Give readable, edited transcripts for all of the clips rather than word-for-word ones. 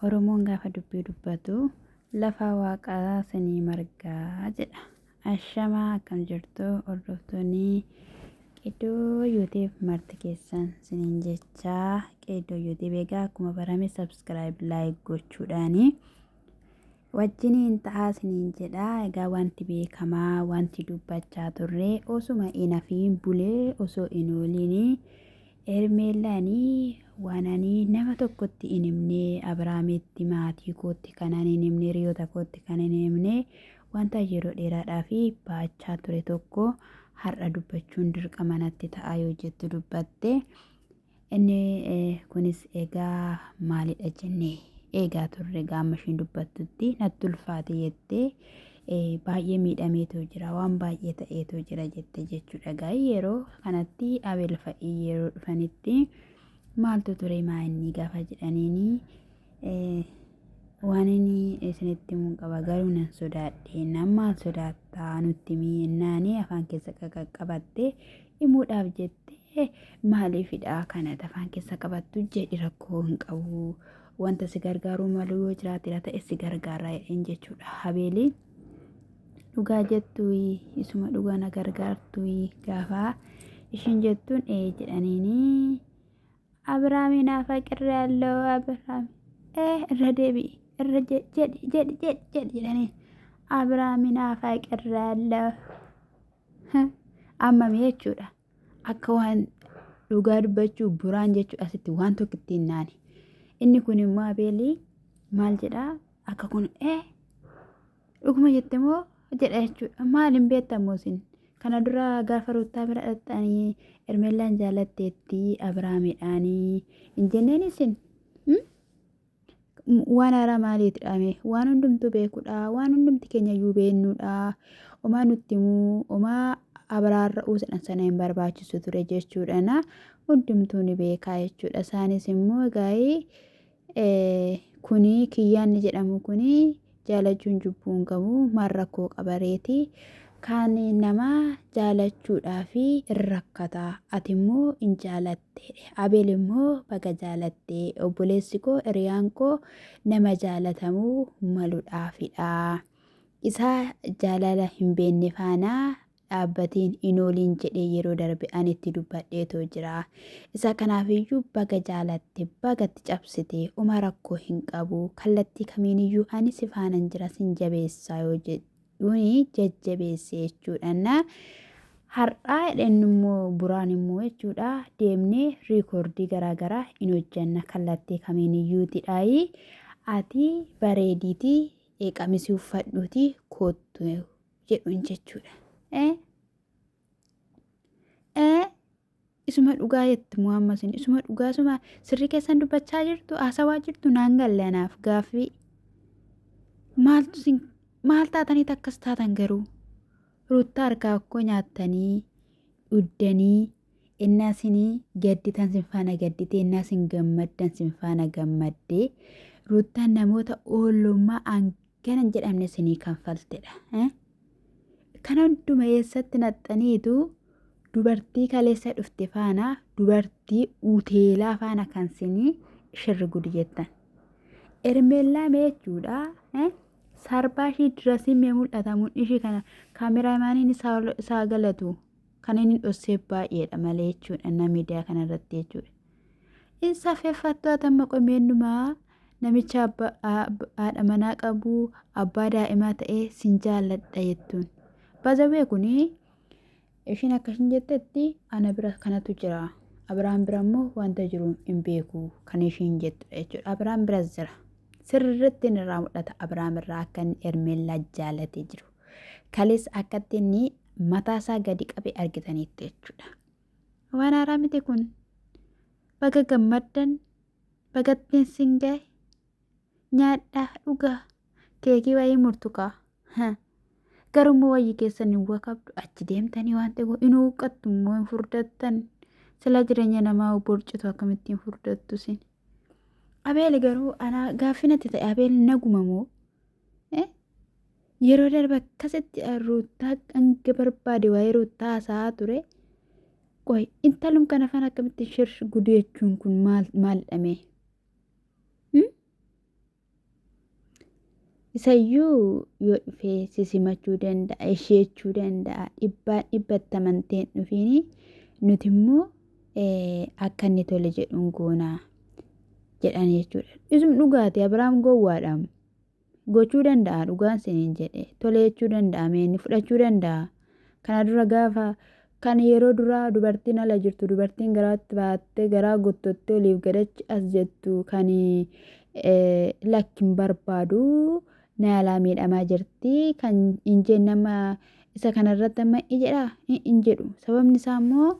Oromoon gaafa dubbii dubbatu lafa waaqaa sanii margaa jedha. Ashamaa akkam jirtu hordoftoonni Qeedoo yuutiif marti keessan siniin jechaa Qeedoo yuutiif egaa akkuma barame subscribe like gochuudhaani wajjiniin ta'aa siniin jedha. Egaa wanti beekamaa wanti dubbachaa turre osuma inafiin bulee osoo hin ooliini Ermeelaanii waananii nama tokkotti hin himne Abrahaamitti maatii kootti kanan hin himne hiriyoota kootti kanan hin himne wanta yeroo dheeraadhaaf baachaa ture tokko har'a dubbachuun dirqama natti ta'a yoo jettu dubbatte. Inni kunis egaa maalidha jennee eegaa turre gaama ishiin dubbattutti natti ulfaate jettee baay'ee miidhameetu jira waan baay'ee ta'eetu jira jette jechuudha. Egaa yeroo kanatti Abeel fa'ii yeroo dhufanitti maaltu ture maa'inni gaafa jedhaniini waan inni isinitti himuun qaba garuu nan sodaadhe nama sodaattaa nutti mi'innaanii afaan keessa qaqqabatte himuudhaaf jette maaliifidha kana afaan keessa qabattu jedhi rakkoo hin qabu wanta si gargaaruu malu yoo jiraate ta'e si gargaara jechuudha. Abeelii dhugaa jettuyi isuma dhugaa na gargaartuyi gaafa ishiin jettuun jedhaniini Abrahaamiin afaqirra ያለው Abrahaam irra deebi'i irra jedhi jedhanii Abrahaamiin afaqirra ያለው ammame jechuudha. Akka waan dhugaa dubbachuu buraan jechuudha asitti waan tokko ittiin naani. Inni kun immoo Abeelii maal jedhaa akka kun dhuguma jette moo jedha jechuudha. Maaliin beektamoo isin kana dura gaafa Ruutaa bira dhaqxanii Ermeelaan jaalatteetti Abrahaamiidhaanii hin jenneen isin waan haaraa maaliiti dhaame waan hundumtu beekudha waan hundumti keenya iyyuu beeknudha omaa nutti himuu omaa abraarra uusan sana hin barbaachisu ture jechuudha. Na hundumtuu ni beekaa jechuudha. Isaanis immoo egaa kuni kiyyaanni jedhamu kuni jaalachuun jubbuun qabu marrakkoo qabareeti kan nama jaalachuudhaaf rakkataa ati immoo hin jaalatte Abeel immoo baga jaalatte obboleessi koo hiriyaan koo nama jaalatamuu maluudhaafidha. Isaa jaalala hin beekne faana dhaabbatiin hin ooliin jedhee yeroo darbe ani itti dubbadheetoo jira. Isa kanaafiyyuu baga jaalatte bagatti cabsite uma rakkoo hin qabu kallattii kamiiniyyuu ani si faanan jira sin jabeessaa yoo jedhuuni jajjabeesse jechuudha. Na har'aa jedhan immoo buraan immoo jechuudha deemnee riikoordii garaagaraa hin hojjanna kallattii kamiiniyyuutidhaayi ati bareediitii qamisii uffadhuutii koottu jedhuun jechuudha. Isuma dhugaa jettu muhammasin isuma dhugaa suma sirri keessan dubbachaa jirtu haasawaa jirtu naan gallanaaf gaaffii maal taatanii akkas taatan garuu Ruutaa harkaa akkoo nyaattanii dhuddanii innaasinii gadditan sinfaana gadditee innaasin gammaddan sinfaana gammaddee Ruutaan namoota oolummaa hanganan jedhamne sinii kanfaltedha. Kana hunduma eessatti naxxaniitu dubartii kaleessa dhufte faana dubartii uteelaa faana kan sinii shirri gudi jettan. Ermeellaa jechuudha. Sarbaa ishii dirasiin mee mul'atamuun ishii kana kaameraamaaniin isaa galatu kan inni dhossee baay'eedha malee jechuudha nama miidiyaa kanarratti jechuudha. Inni safeeffattuu atamma qomeennumaa namicha haadha manaa qabu abbaa daa'imaa ta'ee sin jaalladha jettuun. Bazawee kuni ishiin akkashin jettetti ana bira kanatu jira. Abrahaam bira immoo wanta jiru hin beeku kan ishiin jettudha jechuudha. Abrahaam biras jira. Sirriitti irraa mul'ata Abrahaam irraa akka inni Ermeellaa jaalatee jiru. Kalees akkatti inni mataasaa gadi qabe argitaniitti jechuudha. Waan haaraa miti kun baga gammaddan bagattiin sin gahe nyaadhaa dhugaa keekii wayii murtukaa. Garummaa wayii keessan hin wakabdu achi deemtanii waan ta'eef hin huqqattu immoo hin furdattan sila jireenya namaa borcitu akkamittiin furdattu sin. Abeel garuu ana gaaffinatti ta'e Abeel naguma moo yeroo darbe akkasitti Ruutaa hanga barbaade waa'ee Ruutaa haasa'aa ture. Qoy intalum kana faana akkamitti shirri gudu jechuun kun maal dhamee Isayyuu yoo dhufee si simachuu danda'a, ishee jechuu danda'a. Dhibbatti amanteen dhufiini nuti immoo akka inni tole jedhuun goonaa jedhan jechuudha. Isum dhugaati Abiraam gowwaadhaam. Gochuu danda'a dhugaan siniin jedhe. Tole jechuu danda'a meenni fudhachuu danda'a. Kana dura gaafa kan yeroo duraa dubartiin ala jirtu dubartiin garaatti baattee garaa gottottee oliif gadachi as jettu kan lakkin barbaadu na yaalaa miidhamaa jirti kan injeen nama isa kanarratti amma jedha hin jedhu. Sababni isaa immoo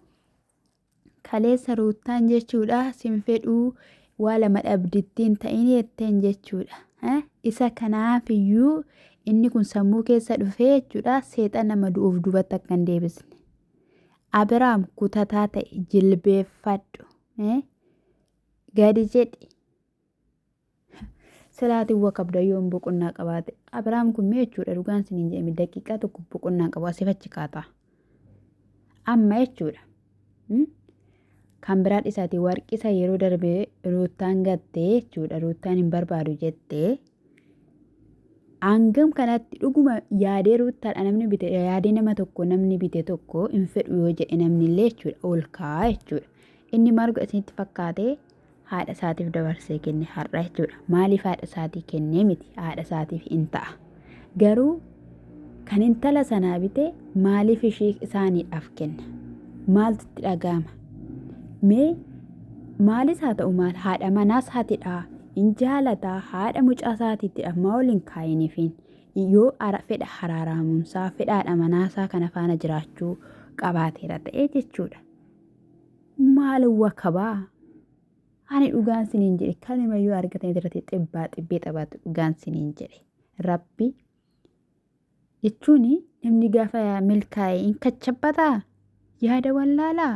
kaleessa ruuttaan jechuudha sin fedhuu waa lama dhabdittiin ta'in jetteen jechuudha. Isa kanaaf iyyuu inni kun sammuu keessa dhufee jechuudha seexan nama du'uuf dubatti akka hin deebisne. Abiraam kutataa ta'e jilbeeffadhu. Gadi jedhi. Salaatiin wakabda yoon boqonnaa qabaate. Abiraam kun mee jechuudha dhugaan siniin jedhame daqiiqaa tokko boqonnaa qabu asii fachi kaata. Amma jechuudha. Kan biraan isaatii warqisa yeroo darbee ruuttaan gattee jechuudha ruuttaan hin barbaadu jettee. Hangam kanatti dhuguma yaadee ruuttaadha namni bite yaadee nama tokko namni bite tokko hin fedhu yoo jedhe namni illee jechuudha ol kaa'aa jechuudha. Inni marga isinitti fakkaatee haadha isaatiif dabarsee kenne har'a jechuudha. Maaliif haadha isaatii kennee miti haadha isaatiif hin ta'a. Garuu kan intala sanaa bite maaliif ishee isaaniidhaaf kenna? Maaltu itti dhaga'ama? Mee maalis haa ta'u maal haadha manaas haatidha. In jaalataa haadha mucaa isaatiittidha maa waliin kaayiniifiin yoo fedha haraaramuunsaa fedhaadha manaasaa kana faana jiraachuu qabaateera ta'ee jechuudha. Maal wakabaa? Ani dhugaan siniin jedhe kalimayyuu argatanii irratti xibbee taphaatu dhugaan siniin jedhe. Rabbi jechuun namni gaafa milkaa'e hin kachabbataa yaada wallaalaa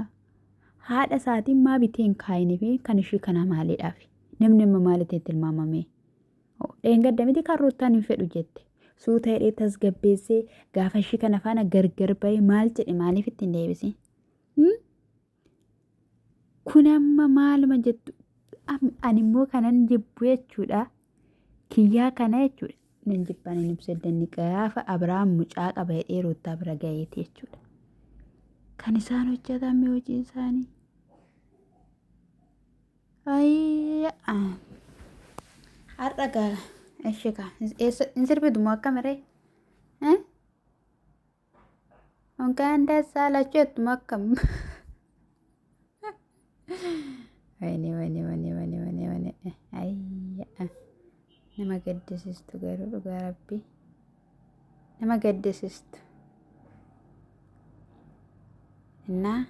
haadha isaatiin maa bitee hin kaayiniifi kan ishii kana maaliidhaaf? Namni amma maalitti tilmaamame? Dheengadda miti kan ruuttaan hin fedhu jette. Suuta hidhee tasgabbeessee gaafa ishii kana faana gargar bahee maal jedhe maaliif itti hin deebisin? Kun amma maaluma jettu? Ani immoo kanan jibbu jechuudha. Kiyyaa kana jechuudha. Nan jibbaan hin ibsu danni gaafa Abiraam mucaa qaba hidhee ruuttaa bira gaheeti jechuudha. Kan isaan hojjetame hojii isaanii. Har'a gaa ishika in sirbitu moo akka miree? Onkaan dassaa lachuutu moo akkam? Wani. Nama gaddisiistu garuu dhugaa rabbii. Nama gaddisiistu. Innaa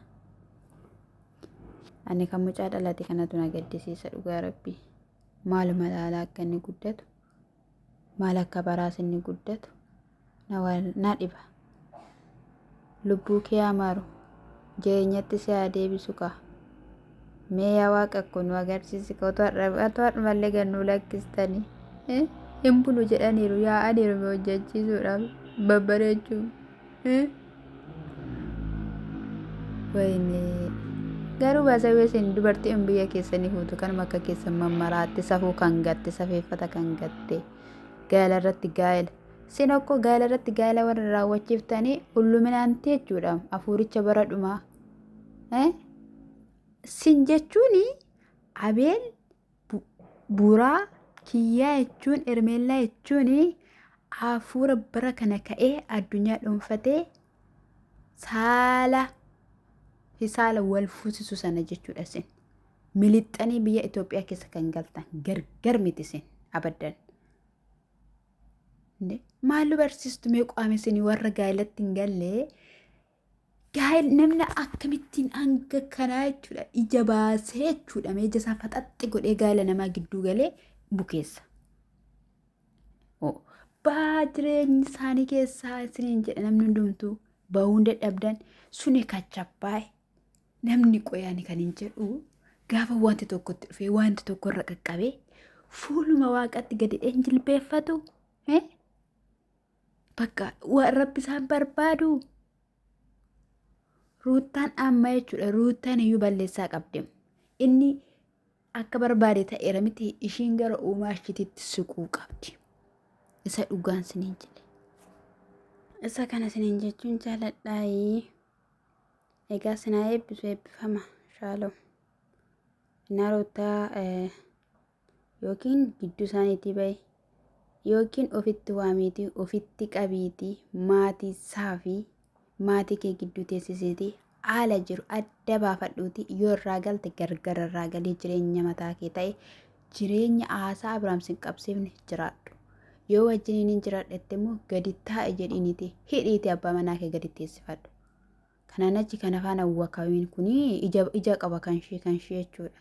ani kan mucaa dhalate kanatu na gaddisiisa dhugaa rabbii. Maaluma laalaa akka inni guddatu maal akka baraas inni guddatu na dhiba. Lubbuu kee amaaru jireenyatti si haa deebisu kaa. Mee yaa waaqa kun nu agarsiisi otoo har'umallee gannuu lakkistanii hin bulu jedhaniiru yaa'aniiru mee hojjechiisuudhaaf babbareechuu. Wayne garuu baasawee isin dubartiin biyya keessanii fuutu kanuma akka keessan mammaraatti safuu kan gatte safeeffata kan gatte gaala irratti gaala sin okko gaala irratti gaala warra raawwachiiftanii hulluminaanti jechuudha afuuricha bara dhumaa sin jechuuni abeel buraa kiyyaa jechuun ermeellaa jechuuni hafuura bara kana ka'ee addunyaa dhuunfatee saala hisaala wal fuusisu sana jechuudha sin milixanii biyya Itoophiyaa keessa kan galtan gargar miti sin abaddan. Maallu barsiistu mee qaame isinii warra gaa'elatti hin galle gaa'el namni akkamittiin hanga kanaa jechuudha ija baasee jechuudha mee ija isaa faxaxxi godhee gaa'ela namaa gidduu galee bukeessa. Baa jireenyi isaanii keessaa isiniin jedha namni hundumtuu bahuun dadhabdan suni kachabbaaye. Namni qoyaani kan hin jedhu gaafa wanti tokkotti dhufee wanti tokko irra qaqqabee fuuluma waaqatti gadi jilbeeffatu bakka rabbi isaan barbaadu. Ruuttaan amma jechuudha ruuttaan iyyuu balleessaa qabde inni akka barbaade ta'eera miti ishiin gara uumaa ishiititti siquu qabdi. isa dhugaan siniin jedhe. Isa kana siniin jechuun jaaladhaayii. Egaa sinaa eebbisu eebbifama shaalom. Innaa Ruutaa yookiin gidduu isaaniitii bahe yookiin ofitti waamiitii ofitti qabiitii maatii isaa fi maatii kee gidduu teessisiitii haala jiru adda baafadhuutii yoo irraa galte gargar irraa galee jireenya mataa kee ta'e jireenya haasaa Abiraamsin qabsiifne jiraadhu. Yoo wajjiniin hin jiraadhette immoo gadi taa'e jedhiniiti hidhiiti abbaa manaa kee gadi teessifadhu. Kanaan achi kan afaan hawwakawiin kunii ija qaba kan ishee jechuudha.